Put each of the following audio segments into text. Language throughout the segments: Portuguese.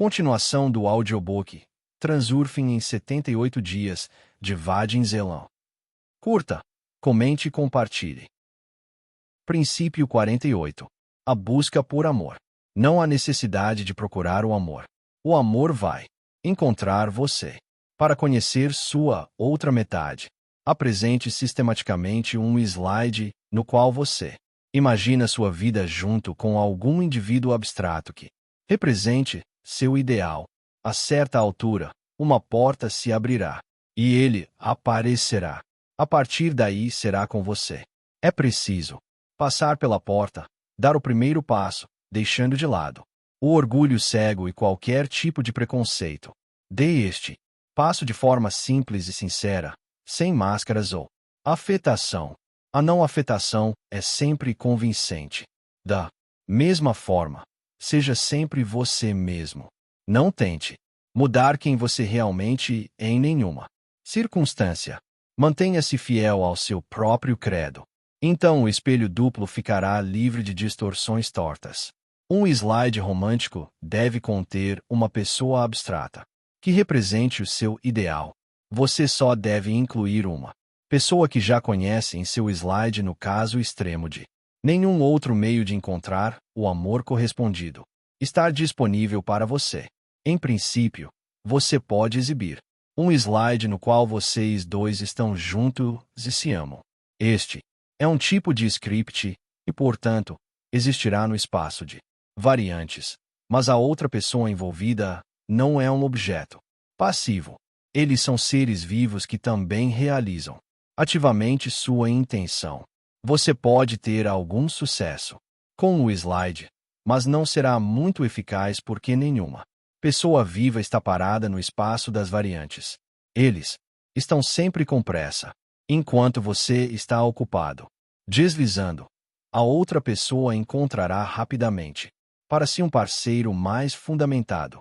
Continuação do audiobook Transurfing em 78 dias, de Vadim Zeland. Curta, comente e compartilhe. Princípio 48. A busca por amor. Não há necessidade de procurar o amor. O amor vai encontrar você. Para conhecer sua outra metade, apresente sistematicamente um slide no qual você imagina sua vida junto com algum indivíduo abstrato que represente seu ideal. A certa altura, uma porta se abrirá e ele aparecerá. A partir daí será com você. É preciso passar pela porta, dar o primeiro passo, deixando de lado o orgulho cego e qualquer tipo de preconceito. Dê este passo de forma simples e sincera, sem máscaras ou afetação. A não afetação é sempre convincente. Da mesma forma, seja sempre você mesmo. Não tente mudar quem você realmente é em nenhuma circunstância. Mantenha-se fiel ao seu próprio credo. Então o espelho duplo ficará livre de distorções tortas. Um slide romântico deve conter uma pessoa abstrata que represente o seu ideal. Você só deve incluir uma pessoa que já conhece em seu slide no caso extremo de nenhum outro meio de encontrar o amor correspondido estar disponível para você. Em princípio, você pode exibir um slide no qual vocês dois estão juntos e se amam. Este é um tipo de script e, portanto, existirá no espaço de variantes, mas a outra pessoa envolvida não é um objeto passivo. Eles são seres vivos que também realizam ativamente sua intenção. Você pode ter algum sucesso com o slide, mas não será muito eficaz porque nenhuma pessoa viva está parada no espaço das variantes. Eles estão sempre com pressa, enquanto você está ocupado deslizando. A outra pessoa encontrará rapidamente para si um parceiro mais fundamentado.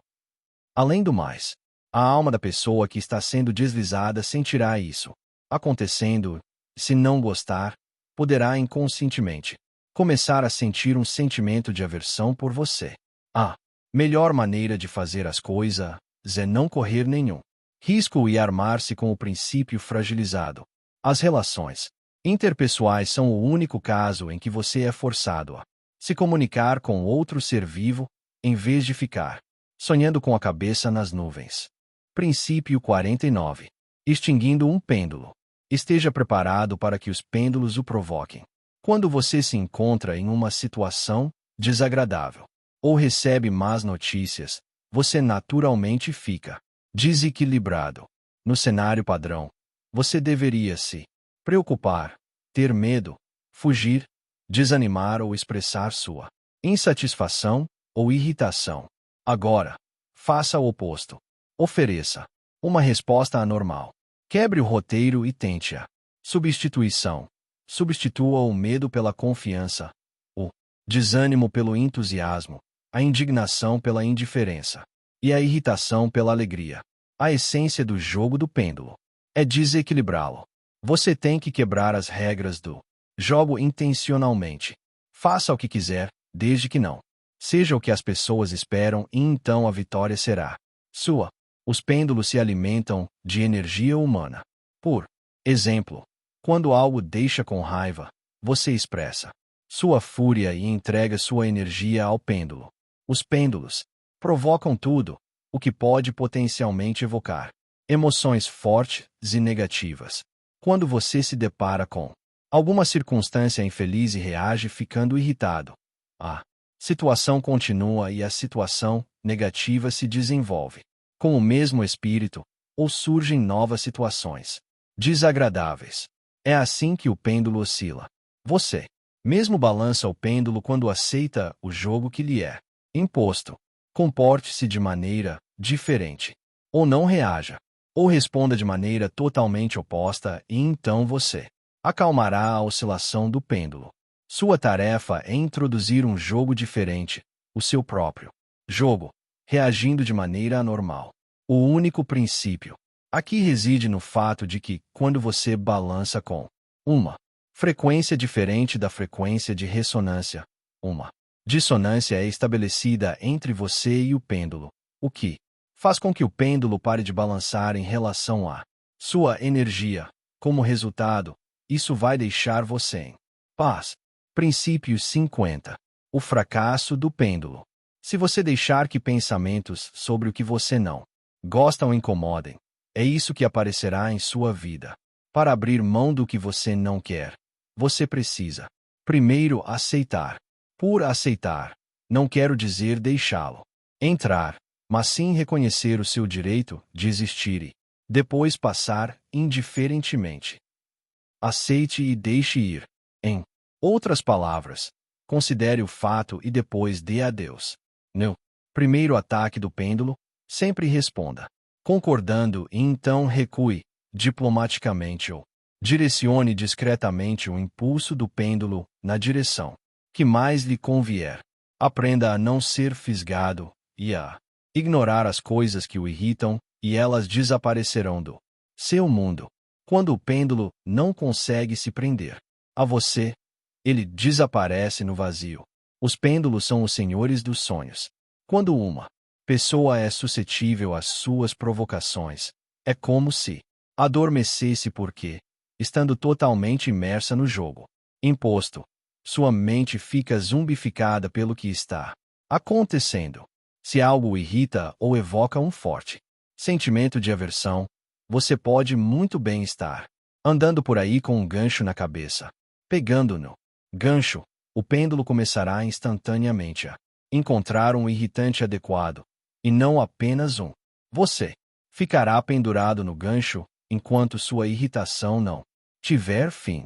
Além do mais, a alma da pessoa que está sendo deslizada sentirá isso acontecendo. Se não gostar, poderá inconscientemente começar a sentir um sentimento de aversão por você. A melhor maneira de fazer as coisas é não correr nenhum risco e armar-se com o princípio fragilizado. As relações interpessoais são o único caso em que você é forçado a se comunicar com outro ser vivo, em vez de ficar sonhando com a cabeça nas nuvens. Princípio 49. Extinguindo um pêndulo. Esteja preparado para que os pêndulos o provoquem. Quando você se encontra em uma situação desagradável ou recebe más notícias, você naturalmente fica desequilibrado. No cenário padrão, você deveria se preocupar, ter medo, fugir, desanimar ou expressar sua insatisfação ou irritação. Agora, faça o oposto. Ofereça uma resposta anormal. Quebre o roteiro e tente a substituição. Substitua o medo pela confiança, o desânimo pelo entusiasmo, a indignação pela indiferença e a irritação pela alegria. A essência do jogo do pêndulo é desequilibrá-lo. Você tem que quebrar as regras do jogo intencionalmente. Faça o que quiser, desde que não seja o que as pessoas esperam, e então a vitória será sua. Os pêndulos se alimentam de energia humana. Por exemplo, quando algo deixa com raiva, você expressa sua fúria e entrega sua energia ao pêndulo. Os pêndulos provocam tudo, o que pode potencialmente evocar emoções fortes e negativas. Quando você se depara com alguma circunstância infeliz e reage ficando irritado, a situação continua e a situação negativa se desenvolve com o mesmo espírito, ou surgem novas situações desagradáveis. É assim que o pêndulo oscila. Você mesmo balança o pêndulo quando aceita o jogo que lhe é imposto. Comporte-se de maneira diferente, ou não reaja, ou responda de maneira totalmente oposta, e então você acalmará a oscilação do pêndulo. Sua tarefa é introduzir um jogo diferente, o seu próprio jogo, reagindo de maneira anormal. O único princípio aqui reside no fato de que, quando você balança com uma frequência diferente da frequência de ressonância, uma dissonância é estabelecida entre você e o pêndulo. o que faz com que o pêndulo pare de balançar em relação à sua energia. Como resultado, isso vai deixar você em paz. Princípio 50. O fracasso do pêndulo. Se você deixar que pensamentos sobre o que você não gosta o incomodem, é isso que aparecerá em sua vida. Para abrir mão do que você não quer, você precisa, primeiro, aceitar. Por aceitar, não quero dizer deixá-lo entrar, mas sim reconhecer o seu direito de existir e, depois, passar indiferentemente. Aceite e deixe ir. Em outras palavras, considere o fato e depois dê adeus. No primeiro ataque do pêndulo, sempre responda, concordando, e então recue diplomaticamente ou direcione discretamente o impulso do pêndulo na direção que mais lhe convier. Aprenda a não ser fisgado e a ignorar as coisas que o irritam, e elas desaparecerão do seu mundo. Quando o pêndulo não consegue se prender a você, ele desaparece no vazio. Os pêndulos são os senhores dos sonhos. Quando uma pessoa é suscetível às suas provocações, é como se adormecesse porque, estando totalmente imersa no jogo imposto, sua mente fica zumbificada pelo que está acontecendo. Se algo o irrita ou evoca um forte sentimento de aversão, você pode muito bem estar andando por aí com um gancho na cabeça. Pegando no gancho, o pêndulo começará instantaneamente a encontrar um irritante adequado, e não apenas um. Você ficará pendurado no gancho enquanto sua irritação não tiver fim.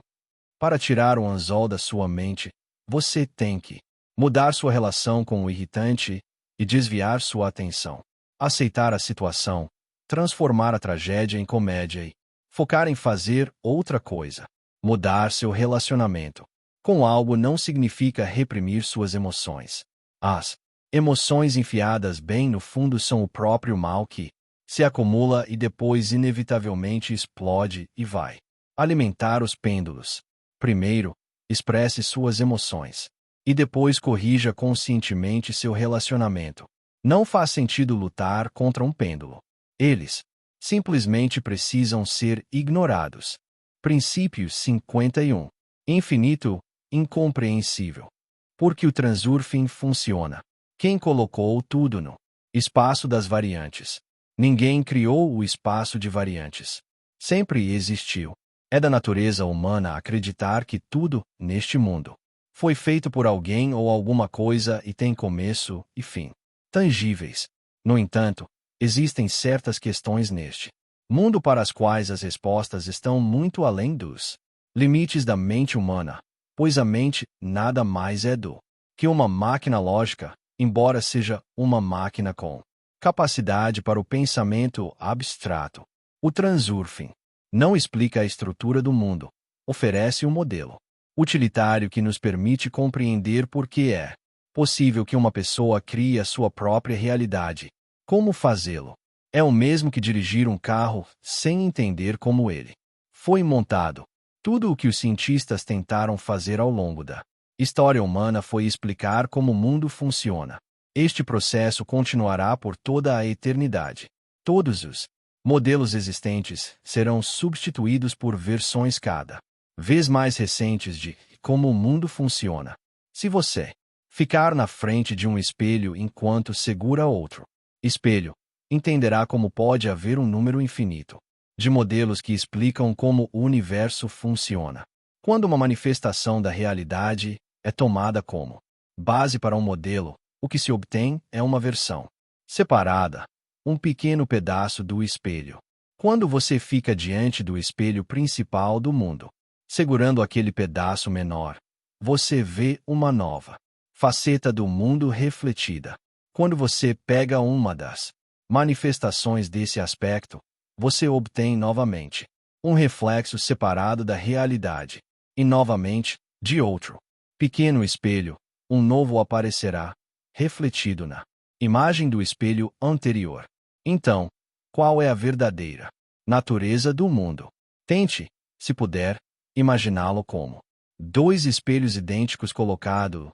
Para tirar o anzol da sua mente, você tem que mudar sua relação com o irritante e desviar sua atenção. Aceitar a situação, transformar a tragédia em comédia e focar em fazer outra coisa. Mudar seu relacionamento com algo não significa reprimir suas emoções. As emoções enfiadas bem no fundo são o próprio mal que se acumula e depois inevitavelmente explode e vai alimentar os pêndulos. Primeiro, expresse suas emoções e depois corrija conscientemente seu relacionamento. Não faz sentido lutar contra um pêndulo. Eles simplesmente precisam ser ignorados. Princípio 51. Infinito, incompreensível. Porque o transurfing funciona. Quem colocou tudo no espaço das variantes? Ninguém criou o espaço de variantes. Sempre existiu. É da natureza humana acreditar que tudo, neste mundo, foi feito por alguém ou alguma coisa e tem começo e fim tangíveis. No entanto, existem certas questões neste mundo para as quais as respostas estão muito além dos limites da mente humana, pois a mente nada mais é do que uma máquina lógica, embora seja uma máquina com capacidade para o pensamento abstrato. O transurfing não explica a estrutura do mundo, oferece um modelo utilitário que nos permite compreender por que é possível que uma pessoa crie a sua própria realidade. Como fazê-lo? É o mesmo que dirigir um carro sem entender como ele foi montado. Tudo o que os cientistas tentaram fazer ao longo da história humana foi explicar como o mundo funciona. Este processo continuará por toda a eternidade. Todos os modelos existentes serão substituídos por versões cada vez mais recentes de como o mundo funciona. Se você ficar na frente de um espelho enquanto segura outro espelho, entenderá como pode haver um número infinito de modelos que explicam como o universo funciona. Quando uma manifestação da realidade é tomada como base para um modelo, o que se obtém é uma versão separada, um pequeno pedaço do espelho. Quando você fica diante do espelho principal do mundo, segurando aquele pedaço menor, você vê uma nova faceta do mundo refletida. Quando você pega uma das manifestações desse aspecto, você obtém novamente um reflexo separado da realidade, e novamente, de outro pequeno espelho, um novo aparecerá, refletido na imagem do espelho anterior. Então, qual é a verdadeira natureza do mundo? Tente, se puder, imaginá-lo como dois espelhos idênticos colocados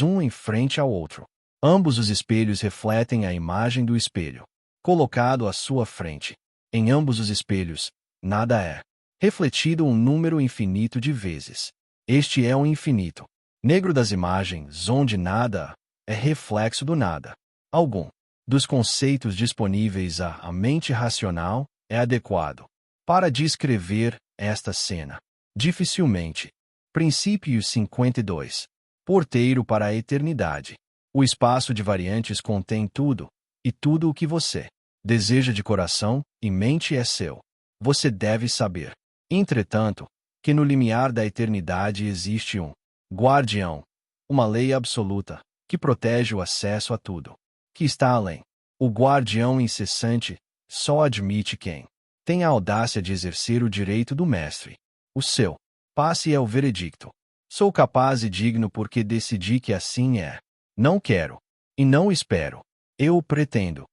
um em frente ao outro. Ambos os espelhos refletem a imagem do espelho, colocado à sua frente. Em ambos os espelhos, nada é refletido um número infinito de vezes. Este é o infinito negro das imagens, onde nada é reflexo do nada. Algum dos conceitos disponíveis à mente racional é adequado para descrever esta cena. Dificilmente. Princípio 52. Porteiro para a eternidade. O espaço de variantes contém tudo, e tudo o que você deseja de coração e mente é seu. Você deve saber, entretanto, que no limiar da eternidade existe um guardião, uma lei absoluta, que protege o acesso a tudo que está além. O guardião incessante só admite quem tem a audácia de exercer o direito do mestre. O seu passe é o veredicto. Sou capaz e digno porque decidi que assim é. Não quero. E não espero. Eu o pretendo.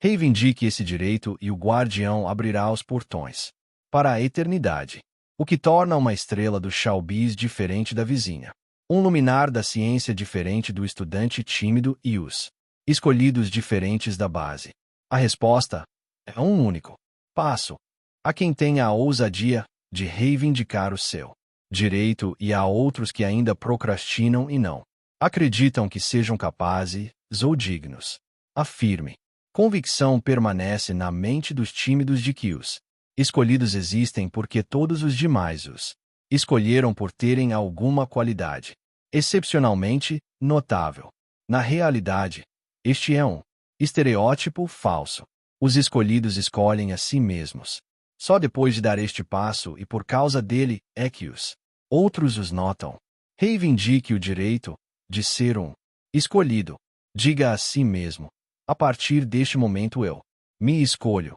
Reivindique esse direito e o guardião abrirá os portões para a eternidade, o que torna uma estrela do showbiz diferente da vizinha. Um luminar da ciência diferente do estudante tímido e os escolhidos diferentes da base. A resposta é um único passo. Há quem tenha a ousadia de reivindicar o seu direito e há outros que ainda procrastinam e não acreditam que sejam capazes ou dignos. Afirme. Convicção permanece na mente dos tímidos de que os escolhidos existem porque todos os demais os escolheram por terem alguma qualidade excepcionalmente notável. Na realidade, este é um estereótipo falso. Os escolhidos escolhem a si mesmos. Só depois de dar este passo e por causa dele é que os outros os notam. Reivindique o direito de ser um escolhido. Diga a si mesmo: a partir deste momento eu me escolho.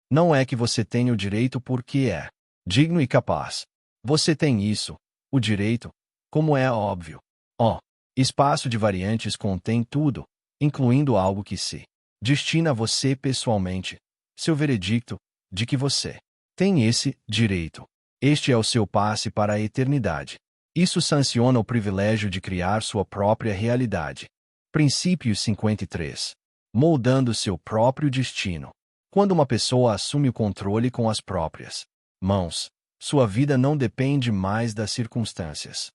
Não é que você tenha o direito porque é digno e capaz. Você tem isso, o direito, como é óbvio. Espaço de variantes contém tudo, incluindo algo que se destina a você pessoalmente. Seu veredicto, de que você tem esse direito. Este é o seu passe para a eternidade. Isso sanciona o privilégio de criar sua própria realidade. Princípio 53. Moldando seu próprio destino. Quando uma pessoa assume o controle com as próprias mãos, sua vida não depende mais das circunstâncias.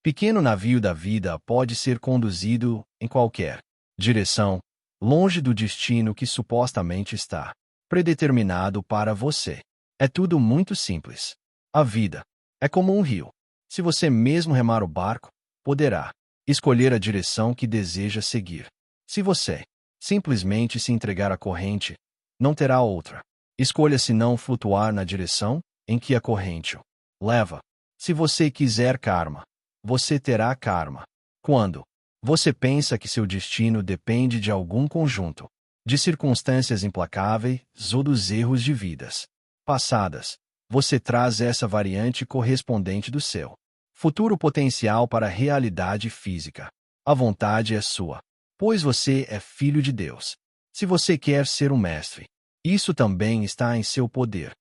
Pequeno navio da vida pode ser conduzido em qualquer direção, longe do destino que supostamente está predeterminado para você. É tudo muito simples. A vida é como um rio. Se você mesmo remar o barco, poderá escolher a direção que deseja seguir. Se você simplesmente se entregar à corrente, não terá outra escolha senão flutuar na direção em que a corrente o leva. Se você quiser karma, você terá karma. Quando você pensa que seu destino depende de algum conjunto de circunstâncias implacáveis ou dos erros de vidas passadas, você traz essa variante correspondente do seu futuro potencial para a realidade física. A vontade é sua, pois você é filho de Deus. Se você quer ser um mestre, isso também está em seu poder.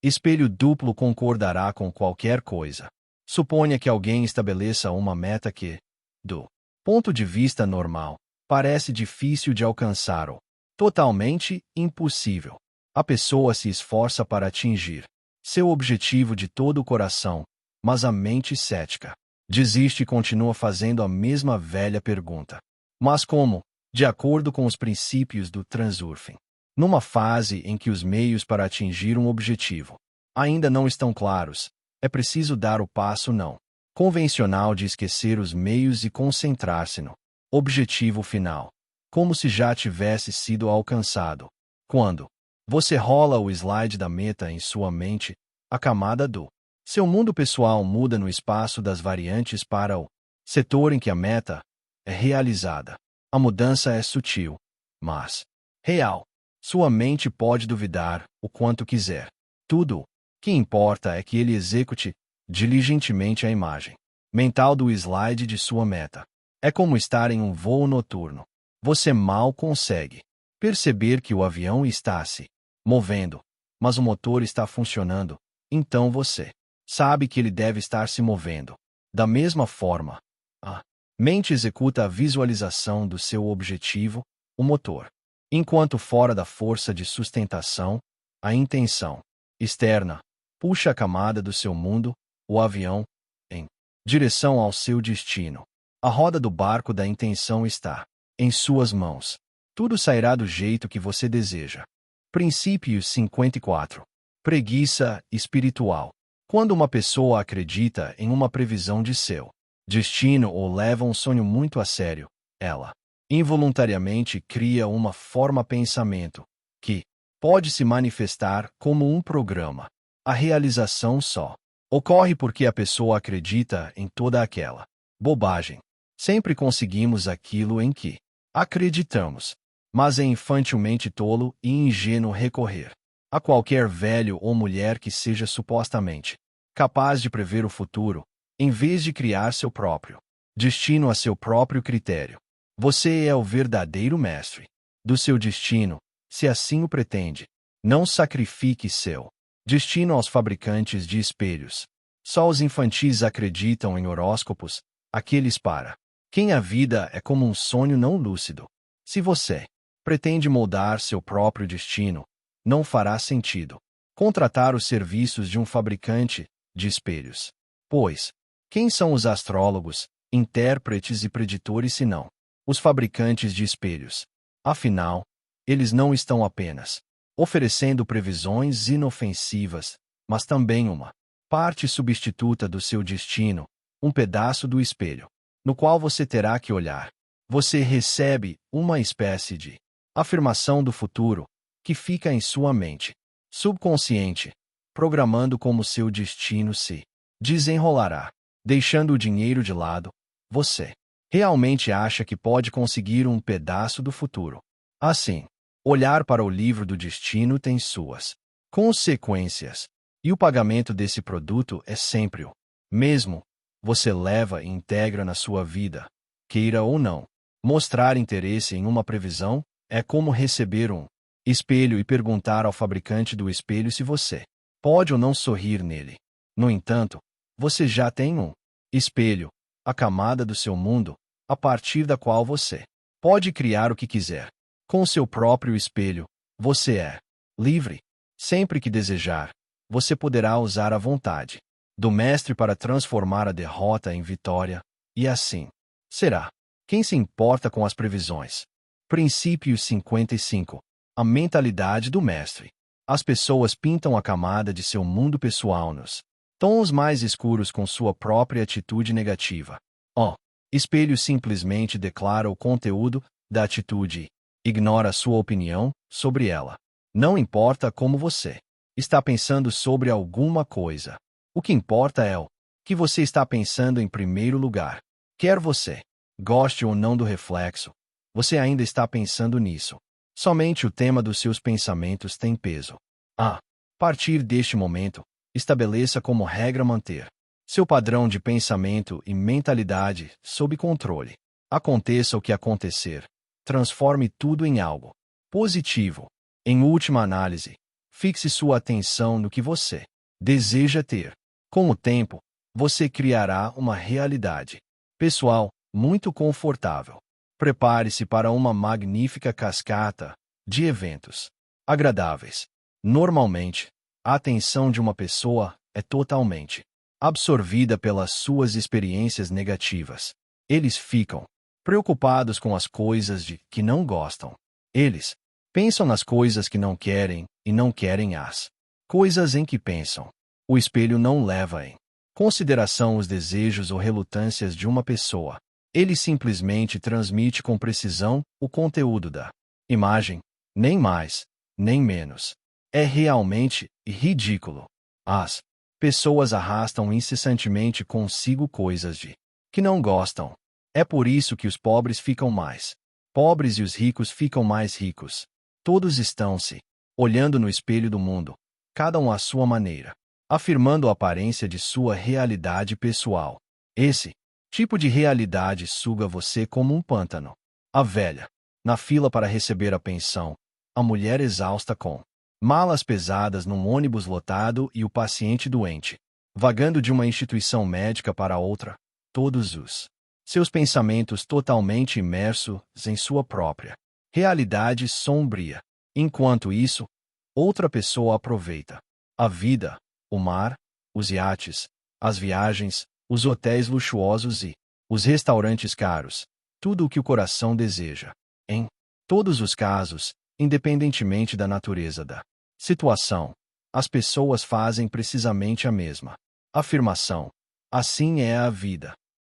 Espelho duplo concordará com qualquer coisa. Suponha que alguém estabeleça uma meta que, do ponto de vista normal, parece difícil de alcançar ou totalmente impossível. A pessoa se esforça para atingir seu objetivo de todo o coração, mas a mente cética desiste e continua fazendo a mesma velha pergunta. Mas como, de acordo com os princípios do Transurfing, numa fase em que os meios para atingir um objetivo ainda não estão claros, é preciso dar o passo não convencional de esquecer os meios e concentrar-se no objetivo final, como se já tivesse sido alcançado. Quando você rola o slide da meta em sua mente, a camada do seu mundo pessoal muda no espaço das variantes para o setor em que a meta é realizada. A mudança é sutil, mas real. Sua mente pode duvidar o quanto quiser. Tudo que importa é que ele execute diligentemente a imagem mental do slide de sua meta. É como estar em um voo noturno. Você mal consegue perceber que o avião está se movendo, mas o motor está funcionando, então você sabe que ele deve estar se movendo. Da mesma forma, a Mente executa a visualização do seu objetivo, o motor. Enquanto fora da força de sustentação, a intenção externa puxa a camada do seu mundo, o avião, em direção ao seu destino. A roda do barco da intenção está em suas mãos. Tudo sairá do jeito que você deseja. Princípio 54. Preguiça espiritual. Quando uma pessoa acredita em uma previsão de seu destino ou leva um sonho muito a sério, ela involuntariamente cria uma forma-pensamento que pode se manifestar como um programa. A realização só ocorre porque a pessoa acredita em toda aquela bobagem. Sempre conseguimos aquilo em que acreditamos, mas é infantilmente tolo e ingênuo recorrer a qualquer velho ou mulher que seja supostamente capaz de prever o futuro, em vez de criar seu próprio destino a seu próprio critério. Você é o verdadeiro mestre do seu destino, se assim o pretende. Não sacrifique seu destino aos fabricantes de espelhos. Só os infantis acreditam em horóscopos, aqueles para quem a vida é como um sonho não lúcido. Se você pretende moldar seu próprio destino, não fará sentido contratar os serviços de um fabricante de espelhos. Pois, quem são os astrólogos, intérpretes e preditores senão os fabricantes de espelhos? Afinal, eles não estão apenas oferecendo previsões inofensivas, mas também uma parte substituta do seu destino, um pedaço do espelho, no qual você terá que olhar. Você recebe uma espécie de afirmação do futuro que fica em sua mente subconsciente, programando como seu destino se desenrolará. Deixando o dinheiro de lado, você realmente acha que pode conseguir um pedaço do futuro. Assim, olhar para o livro do destino tem suas consequências, e o pagamento desse produto é sempre o mesmo. Você leva e integra na sua vida, queira ou não. Mostrar interesse em uma previsão é como receber um espelho e perguntar ao fabricante do espelho se você pode ou não sorrir nele. No entanto, você já tem um espelho, a camada do seu mundo, a partir da qual você pode criar o que quiser. Com seu próprio espelho, você é livre. Sempre que desejar, você poderá usar a vontade do mestre para transformar a derrota em vitória, e assim será. Quem se importa com as previsões? Princípio 55. A mentalidade do mestre. As pessoas pintam a camada de seu mundo pessoal nos tons mais escuros com sua própria atitude negativa. O espelho simplesmente declara o conteúdo da atitude e ignora sua opinião sobre ela. Não importa como você está pensando sobre alguma coisa. O que importa é o que você está pensando em primeiro lugar. Quer você goste ou não do reflexo, você ainda está pensando nisso. Somente o tema dos seus pensamentos tem peso. A partir deste momento, estabeleça como regra manter seu padrão de pensamento e mentalidade sob controle. Aconteça o que acontecer, transforme tudo em algo positivo. Em última análise, fixe sua atenção no que você deseja ter. Com o tempo, você criará uma realidade pessoal muito confortável. Prepare-se para uma magnífica cascata de eventos agradáveis. Normalmente, a atenção de uma pessoa é totalmente absorvida pelas suas experiências negativas. Eles ficam preocupados com as coisas de que não gostam. Eles pensam nas coisas que não querem e não querem as coisas em que pensam. O espelho não leva em consideração os desejos ou relutâncias de uma pessoa. Ele simplesmente transmite com precisão o conteúdo da imagem, nem mais, nem menos. É realmente ridículo. As pessoas arrastam incessantemente consigo coisas de que não gostam. É por isso que os pobres ficam mais pobres e os ricos ficam mais ricos. Todos estão se olhando no espelho do mundo, cada um à sua maneira, afirmando a aparência de sua realidade pessoal. Esse tipo de realidade suga você como um pântano. A velha, na fila para receber a pensão, a mulher exausta com malas pesadas num ônibus lotado e o paciente doente, vagando de uma instituição médica para outra. Todos os seus pensamentos totalmente imersos em sua própria realidade sombria. Enquanto isso, outra pessoa aproveita a vida, o mar, os iates, as viagens, os hotéis luxuosos e os restaurantes caros, tudo o que o coração deseja. Em todos os casos, independentemente da natureza da situação, as pessoas fazem precisamente a mesma afirmação. Assim é a vida.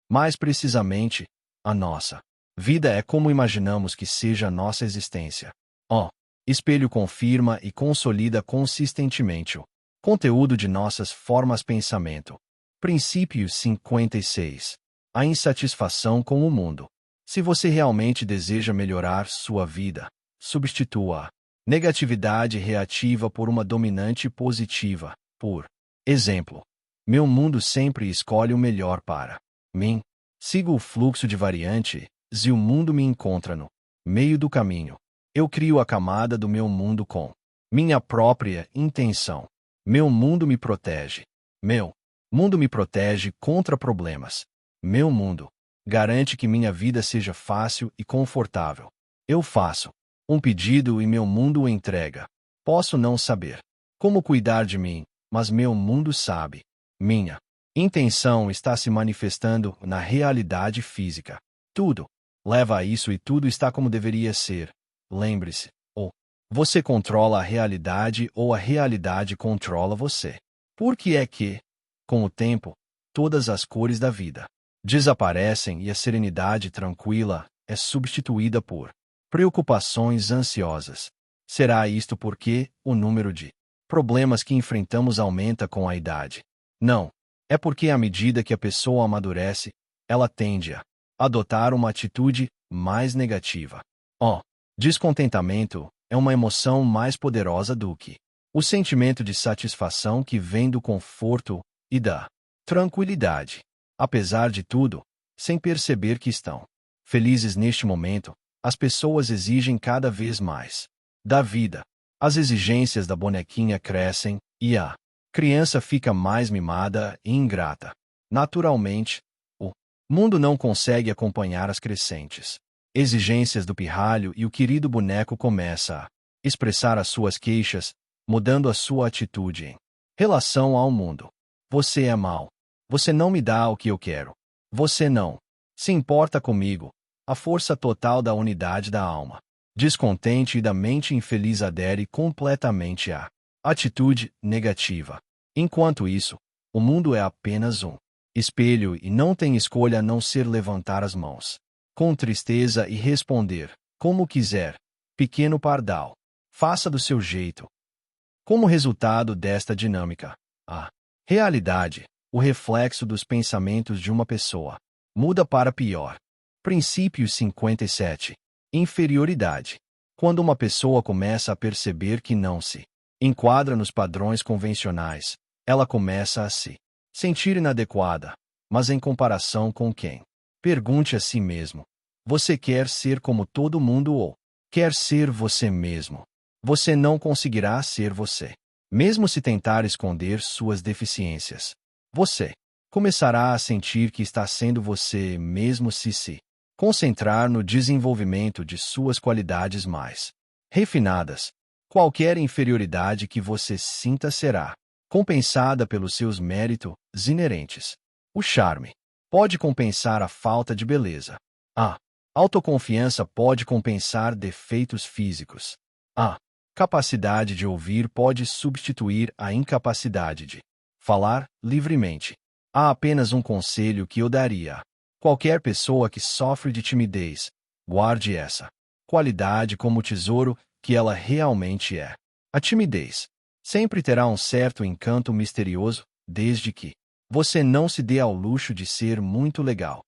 Mais precisamente, a nossa vida é como imaginamos que seja a nossa existência. O espelho confirma e consolida consistentemente o conteúdo de nossas formas de pensamento. Princípio 56. A insatisfação com o mundo. Se você realmente deseja melhorar sua vida, substitua a negatividade reativa por uma dominante positiva. Por exemplo, meu mundo sempre escolhe o melhor para mim. Sigo o fluxo de variante, e o mundo me encontra no meio do caminho. Eu crio a camada do meu mundo com minha própria intenção. Meu mundo me protege. Meu mundo me protege contra problemas. Meu mundo garante que minha vida seja fácil e confortável. Eu faço um pedido e meu mundo o entrega. Posso não saber como cuidar de mim, mas meu mundo sabe. Minha intenção está se manifestando na realidade física. Tudo leva a isso e tudo está como deveria ser. Lembre-se, ou você controla a realidade ou a realidade controla você. Por que é que, com o tempo, todas as cores da vida desaparecem e a serenidade tranquila é substituída por preocupações ansiosas? Será isto porque o número de problemas que enfrentamos aumenta com a idade? Não. É porque à medida que a pessoa amadurece, ela tende a adotar uma atitude mais negativa. O descontentamento é uma emoção mais poderosa do que o sentimento de satisfação que vem do conforto e da tranquilidade. Apesar de tudo, sem perceber que estão felizes neste momento, as pessoas exigem cada vez mais da vida. As exigências da bonequinha crescem e a criança fica mais mimada e ingrata. Naturalmente, o mundo não consegue acompanhar as crescentes exigências do pirralho e o querido boneco começa a expressar as suas queixas, mudando a sua atitude em relação ao mundo. Você é mau. Você não me dá o que eu quero. Você não se importa comigo. A força total da unidade da alma descontente e da mente infeliz adere completamente à atitude negativa. Enquanto isso, o mundo é apenas um espelho e não tem escolha a não ser levantar as mãos com tristeza e responder, como quiser, pequeno pardal, faça do seu jeito. Como resultado desta dinâmica, a realidade, o reflexo dos pensamentos de uma pessoa, muda para pior. Princípio 57. Inferioridade. Quando uma pessoa começa a perceber que não se enquadra nos padrões convencionais, ela começa a se sentir inadequada, mas em comparação com quem? Pergunte a si mesmo: você quer ser como todo mundo ou quer ser você mesmo? Você não conseguirá ser você, mesmo se tentar esconder suas deficiências. Você começará a sentir que está sendo você mesmo se concentrar no desenvolvimento de suas qualidades mais refinadas. Qualquer inferioridade que você sinta será compensada pelos seus méritos inerentes. O charme pode compensar a falta de beleza. A autoconfiança pode compensar defeitos físicos. A capacidade de ouvir pode substituir a incapacidade de falar livremente. Há apenas um conselho que eu daria a qualquer pessoa que sofre de timidez: guarde essa qualidade como tesouro que ela realmente é. A timidez sempre terá um certo encanto misterioso, desde que você não se dê ao luxo de ser muito legal.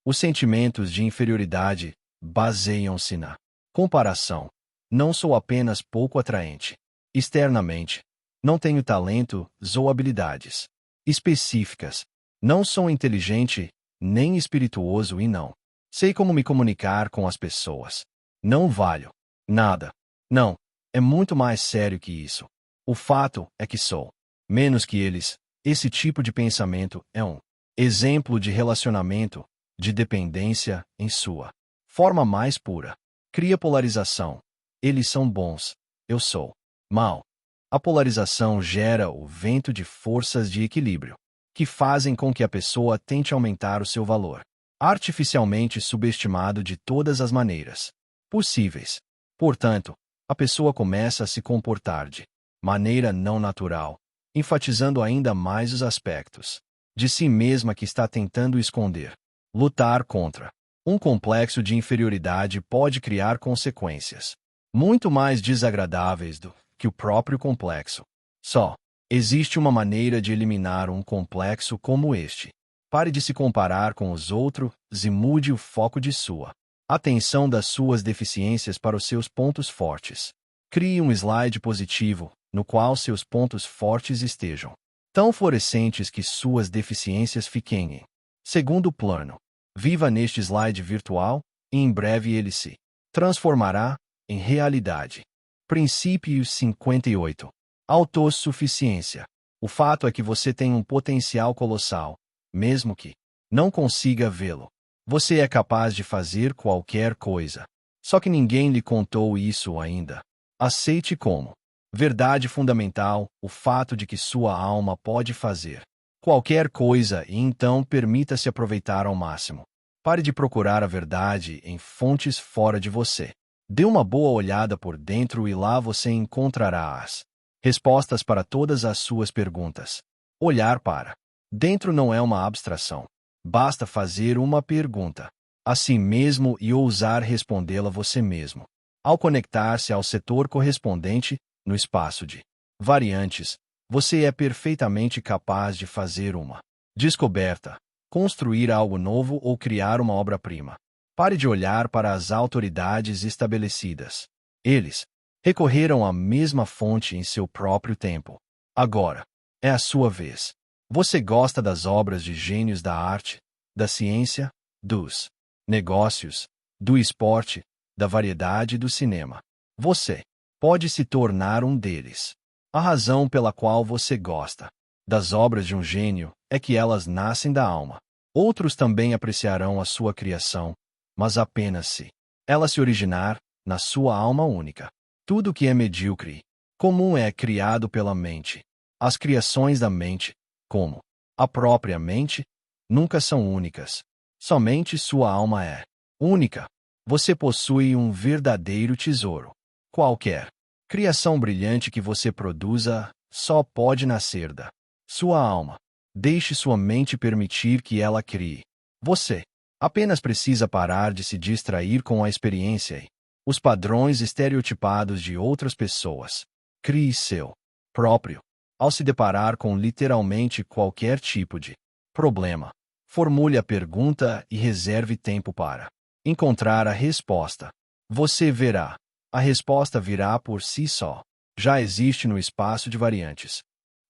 Os sentimentos de inferioridade baseiam-se na comparação. Não sou apenas pouco atraente externamente. Não tenho talento ou habilidades específicas. Não sou inteligente nem espirituoso e não sei como me comunicar com as pessoas. Não valho nada. Não, é muito mais sério que isso. O fato é que sou menos que eles. Esse tipo de pensamento é um exemplo de relacionamento de dependência em sua forma mais pura. Cria polarização. Eles são bons. Eu sou mal. A polarização gera o vento de forças de equilíbrio, que fazem com que a pessoa tente aumentar o seu valor, artificialmente subestimado de todas as maneiras possíveis. Portanto, a pessoa começa a se comportar de maneira não natural, enfatizando ainda mais os aspectos de si mesma que está tentando esconder. Lutar contra um complexo de inferioridade pode criar consequências muito mais desagradáveis do que o próprio complexo. Só existe uma maneira de eliminar um complexo como este. Pare de se comparar com os outros e mude o foco de sua atenção das suas deficiências para os seus pontos fortes. Crie um slide positivo, no qual seus pontos fortes estejam tão fluorescentes que suas deficiências fiquem em segundo plano. Viva neste slide virtual, e em breve ele se transformará em realidade. Princípio 58. Autossuficiência. O fato é que você tem um potencial colossal, mesmo que não consiga vê-lo. Você é capaz de fazer qualquer coisa. Só que ninguém lhe contou isso ainda. Aceite como verdade fundamental o fato de que sua alma pode fazer qualquer coisa e então permita-se aproveitar ao máximo. Pare de procurar a verdade em fontes fora de você. Dê uma boa olhada por dentro e lá você encontrará as respostas para todas as suas perguntas. Olhar para dentro não é uma abstração. Basta fazer uma pergunta a si mesmo e ousar respondê-la você mesmo. Ao conectar-se ao setor correspondente, no espaço de variantes, você é perfeitamente capaz de fazer uma descoberta, construir algo novo ou criar uma obra-prima. Pare de olhar para as autoridades estabelecidas. Eles recorreram à mesma fonte em seu próprio tempo. Agora é a sua vez. Você gosta das obras de gênios da arte, da ciência, dos negócios, do esporte, da variedade e do cinema. Você pode se tornar um deles. A razão pela qual você gosta das obras de um gênio é que elas nascem da alma. Outros também apreciarão a sua criação, mas apenas se ela se originar na sua alma única. Tudo que é medíocre, comum é criado pela mente. As criações da mente, como a própria mente, nunca são únicas. Somente sua alma é única. Você possui um verdadeiro tesouro. Qualquer criação brilhante que você produza só pode nascer da sua alma. Deixe sua mente permitir que ela crie. Você apenas precisa parar de se distrair com a experiência e os padrões estereotipados de outras pessoas. Crie seu próprio. Ao se deparar com literalmente qualquer tipo de problema, formule a pergunta e reserve tempo para encontrar a resposta. Você verá. A resposta virá por si só. Já existe no espaço de variantes.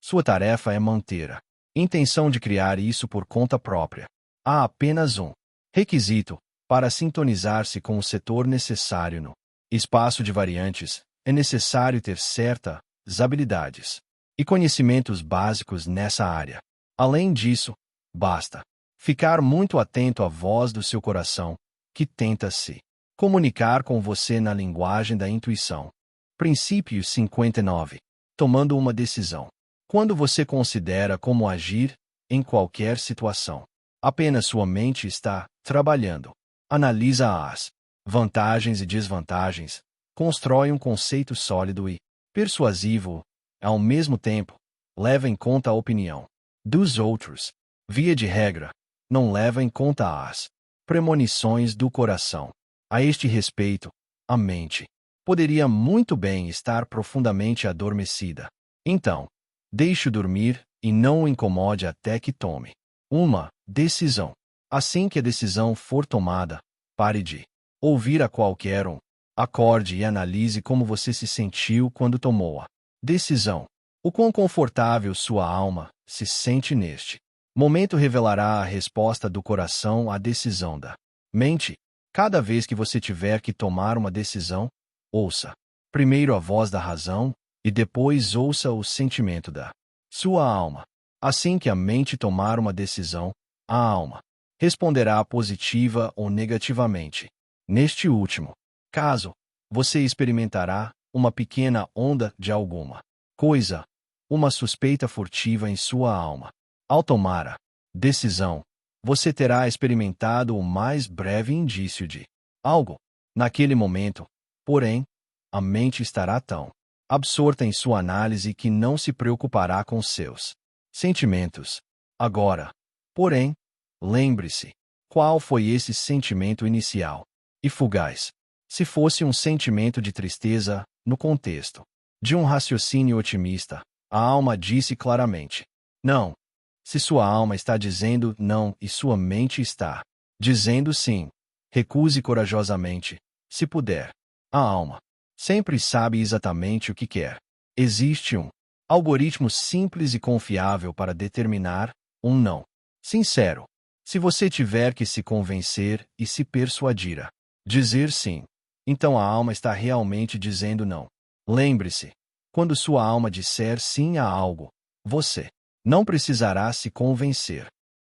Sua tarefa é manter a intenção de criar isso por conta própria. Há apenas um requisito para sintonizar-se com o setor necessário no espaço de variantes. É necessário ter certas habilidades e conhecimentos básicos nessa área. Além disso, basta ficar muito atento à voz do seu coração, que tenta se comunicar com você na linguagem da intuição. Princípio 59. Tomando uma decisão. Quando você considera como agir em qualquer situação, apenas sua mente está trabalhando. Analisa as vantagens e desvantagens, constrói um conceito sólido e persuasivo. Ao mesmo tempo, leva em conta a opinião dos outros. Via de regra, não leva em conta as premonições do coração. A este respeito, a mente poderia muito bem estar profundamente adormecida. Então, deixe-o dormir e não o incomode até que tome uma decisão. Assim que a decisão for tomada, pare de ouvir a qualquer um. Acorde e analise como você se sentiu quando tomou a decisão. O quão confortável sua alma se sente neste momento revelará a resposta do coração à decisão da mente. Cada vez que você tiver que tomar uma decisão, ouça primeiro a voz da razão e depois ouça o sentimento da sua alma. Assim que a mente tomar uma decisão, a alma responderá positiva ou negativamente. Neste último caso, você experimentará uma pequena onda de alguma coisa, uma suspeita furtiva em sua alma. Ao tomar a decisão, você terá experimentado o mais breve indício de algo. Naquele momento, porém, a mente estará tão absorta em sua análise que não se preocupará com seus sentimentos. Agora, porém, lembre-se, qual foi esse sentimento inicial e fugaz? Se fosse um sentimento de tristeza, no contexto de um raciocínio otimista, a alma disse claramente: não. Se sua alma está dizendo não e sua mente está dizendo sim, recuse corajosamente, se puder. A alma sempre sabe exatamente o que quer. Existe um algoritmo simples e confiável para determinar um não sincero. Se você tiver que se convencer e se persuadir a dizer sim, então a alma está realmente dizendo não. Lembre-se, quando sua alma disser sim a algo, você não precisará se convencer.